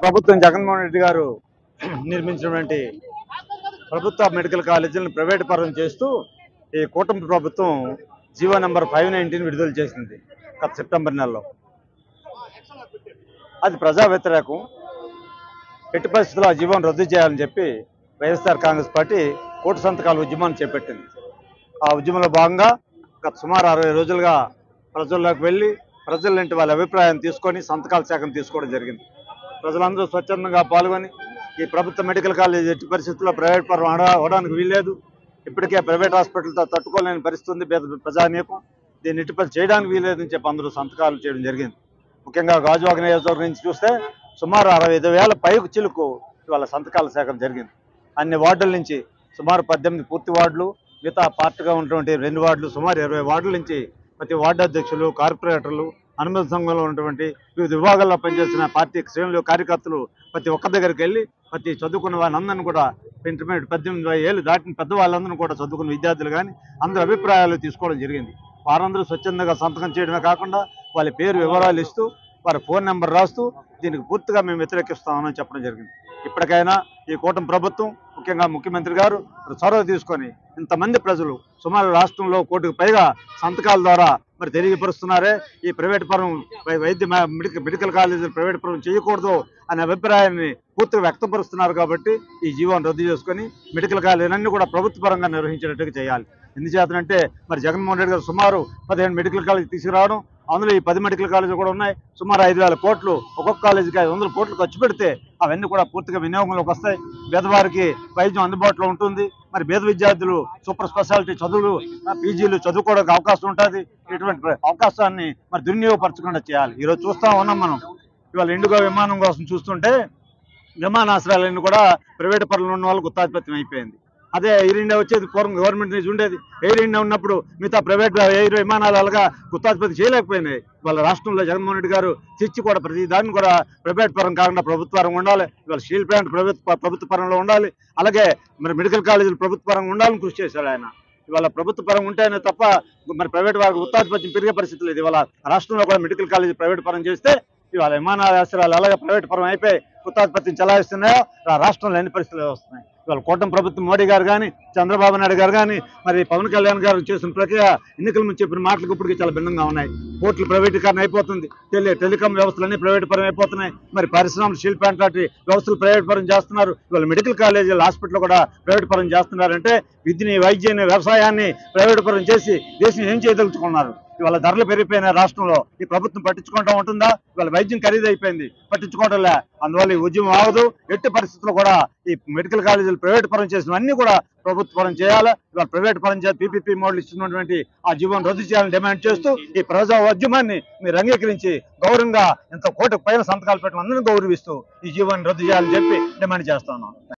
ప్రభుత్వం జగన్మోహన్ రెడ్డి గారు నిర్మించినటువంటి ప్రభుత్వ మెడికల్ కాలేజీలను ప్రైవేట్ పరం చేస్తూ ఈ కూటమి ప్రభుత్వం జీవో నంబర్ 519 విడుదల చేసింది గత సెప్టెంబర్ నెలలో. అది ప్రజా వ్యతిరేకం. ఎట్టి పరిస్థితుల్లో ఆ జీవోను రద్దు చేయాలని చెప్పి వైఎస్ఆర్ కాంగ్రెస్ పార్టీ కోటి సంతకాల ఉద్యమాన్ని చేపట్టింది. ఆ ఉద్యమంలో భాగంగా గత సుమారు 60 రోజులుగా ప్రజల్లోకి వెళ్ళి ప్రజల నుండి వాళ్ళ అభిప్రాయం తీసుకొని సంతకాల శాఖను తీసుకోవడం జరిగింది. ప్రజలందరూ స్వచ్ఛందంగా పాల్గొని ఈ ప్రభుత్వ మెడికల్ కాలేజ్ ఎట్టి పరిస్థితుల్లో ప్రైవేట్ పరం అవడానికి వీల్లేదు, ఇప్పటికే ప్రైవేట్ హాస్పిటల్తో తట్టుకోలేని పరిస్థితి ఉంది ప్రజానీకం, దీన్ని ఎట్టి పరిస్థితి చేయడానికి వీల్లేదని చెప్పి అందరూ సంతకాలు చేయడం జరిగింది. ముఖ్యంగా గాజువాక నియోజకవర్గం నుంచి చూస్తే సుమారు 65,000 పైకు చిలుకు ఇవాళ సంతకాల సేకరణ జరిగింది. అన్ని వార్డుల నుంచి సుమారు 18 పూర్తి వార్డులు, మిగతా పార్ట్గా ఉన్నటువంటి 2 వార్డులు, సుమారు 20 వార్డుల నుంచి ప్రతి వార్డు అధ్యక్షులు, కార్పొరేటర్లు, అనుమతి సంఘంలో ఉన్నటువంటి వివిధ విభాగాల్లో పనిచేసిన పార్టీ శ్రేణులు, కార్యకర్తలు ప్రతి ఒక్క దగ్గరికి వెళ్ళి ప్రతి చదువుకున్న వాళ్ళందరినీ కూడా ఇంటర్మీడియట్ 18 ఏళ్ళు దాటిన పెద్దవాళ్ళందరూ కూడా చదువుకున్న విద్యార్థులు కానీ అందరి అభిప్రాయాలు తీసుకోవడం జరిగింది. వారందరూ స్వచ్ఛందంగా సంతకం చేయడమే కాకుండా వాళ్ళ పేరు వివరాలు ఇస్తూ వారి ఫోన్ నెంబర్ రాస్తూ దీనికి పూర్తిగా మేము వ్యతిరేకిస్తామని చెప్పడం జరిగింది. ఇప్పటికైనా ఈ కూటమి ప్రభుత్వం, ముఖ్యంగా ముఖ్యమంత్రి గారు చొరవ తీసుకొని ఇంతమంది ప్రజలు సుమారు రాష్ట్రంలో 1 కోటికి పైగా సంతకాల ద్వారా మరి తెలియపరుస్తున్నారే ఈ ప్రైవేట్ పరం మెడికల్ కాలేజీలు ప్రైవేట్ పరం చేయకూడదు అనే అభిప్రాయాన్ని పూర్తిగా వ్యక్తపరుస్తున్నారు. కాబట్టి ఈ జీవోను రద్దు చేసుకొని మెడికల్ కాలేజీలన్నీ కూడా ప్రభుత్వ పరంగా నిర్వహించేటట్టుగా చేయాలి. ఎందుచేతనంటే మరి జగన్మోహన్ రెడ్డి గారు సుమారు 15 మెడికల్ కాలేజీ తీసుకురావడం, అందులో ఈ 10 మెడికల్ కాలేజీలు కూడా ఉన్నాయి. సుమారు 5,000 కోట్లు, ఒక్కొక్క కాలేజీకి 500 కోట్లు ఖర్చు పెడితే అవన్నీ కూడా పూర్తిగా వినియోగంలోకి వస్తాయి. పేదవారికి వైద్యం అందుబాటులో ఉంటుంది. మరి పేద విద్యార్థులు సూపర్ స్పెషాలిటీ చదువులు, పీజీలు చదువుకోవడానికి అవకాశం ఉంటుంది. ఇటువంటి అవకాశాన్ని మరి దుర్వినియోగపరచకుండా చేయాలి. ఈరోజు చూస్తూ ఉన్నాం మనం, ఇవాళ ఇండిగో విమానం కోసం చూస్తుంటే విమానాశ్రయాలన్నీ కూడా ప్రైవేట్ పరంలో ఉన్న వాళ్ళకు గుత్తాధిపత్యం అయిపోయింది. అదే ఎయిర్ ఇండియా వచ్చేది పూర్వం గవర్నమెంట్ నుంచి ఉండేది. ఎయిర్ ఇండియా ఉన్నప్పుడు మిగతా ప్రైవేట్ ఎయిర్ విమానాలు అలాగా గుత్తాధిపతి చేయలేకపోయినాయి. వాళ్ళ రాష్ట్రంలో జగన్మోహన్ రెడ్డి గారు తెచ్చి కూడా ప్రతి దాన్ని కూడా ప్రైవేట్ పరం కాకుండా ప్రభుత్వ పరంగా ఉండాలి. ఇవాళ స్టీల్ ప్లాంట్ ప్రభుత్వ పరంలో ఉండాలి. అలాగే మరి మెడికల్ కాలేజీలు ప్రభుత్వ పరంగా ఉండాలని కృషి చేశాడు ఆయన. ఇవాళ ప్రభుత్వ పరం ఉంటేనే తప్ప మరి ప్రైవేట్ వారికి గుత్తాధిపత్యం పెరిగే పరిస్థితి లేదు. ఇవాళ రాష్ట్రంలో కూడా మెడికల్ కాలేజీ ప్రైవేట్ పరం చేస్తే ఇవాళ విమానాశ్రయాలు అలాగే ప్రైవేట్ పరం అయిపోయి గుత్తాధిపత్యం చెలాయిస్తున్నాయో రాష్ట్రంలో ఎన్ని పరిస్థితులు వస్తున్నాయి. ఇవాళ కూటమి ప్రభుత్వం మోడీ గారు కానీ, చంద్రబాబు నాయుడు గారు కానీ, మరి పవన్ కళ్యాణ్ గారు చేసిన ప్రక్రియ ఎన్నికల ముందు చెప్పిన మాటలకు ఇప్పటికీ చాలా భిన్నంగా ఉన్నాయి. పోర్టులు ప్రైవేటీకరణ అయిపోతుంది, టెలికాం వ్యవస్థలన్నీ ప్రైవేట్ పరం అయిపోతున్నాయి. మరి పరిశ్రమలు, స్టీల్ ప్లాంట్ లాంటి వ్యవస్థలు ప్రైవేట్ పరం చేస్తున్నారు. ఇవాళ మెడికల్ కాలేజీలు, హాస్పిటల్ కూడా ప్రైవేట్ పరం చేస్తున్నారంటే విద్యని, వైద్యాన్ని, వ్యవసాయాన్ని ప్రైవేట్ పరం చేసి దేశం ఏం చేయదలుచుకున్నారు? ఇవాళ ధరలు పెరిగిపోయిన రాష్ట్రంలో ఈ ప్రభుత్వం పట్టించుకుంటా ఉంటుందా? ఇవాళ వైద్యం ఖరీదైపోయింది, పట్టించుకోవడంలే. అందువల్ల ఈ ఉద్యమం ఆగదు. ఎట్టి పరిస్థితుల్లో కూడా ఈ మెడికల్ కాలేజీలు ప్రైవేట్ పరం చేసినవన్నీ కూడా ప్రభుత్వ పరం చేయాలి. ఇవాళ ప్రైవేట్ పరం చేసి పీపీపీ మోడల్ ఇస్తున్నటువంటి ఆ జీవోను రద్దు చేయాలని డిమాండ్ చేస్తూ ఈ ప్రజా ఉద్యమాన్ని మీరు అంగీకరించి గౌరవంగా ఇంత 1 కోటికి పైన సంతకాలు పెట్టిన అందరినీ గౌరవిస్తూ ఈ జీవోను రద్దు చేయాలని చెప్పి డిమాండ్ చేస్తున్నాం.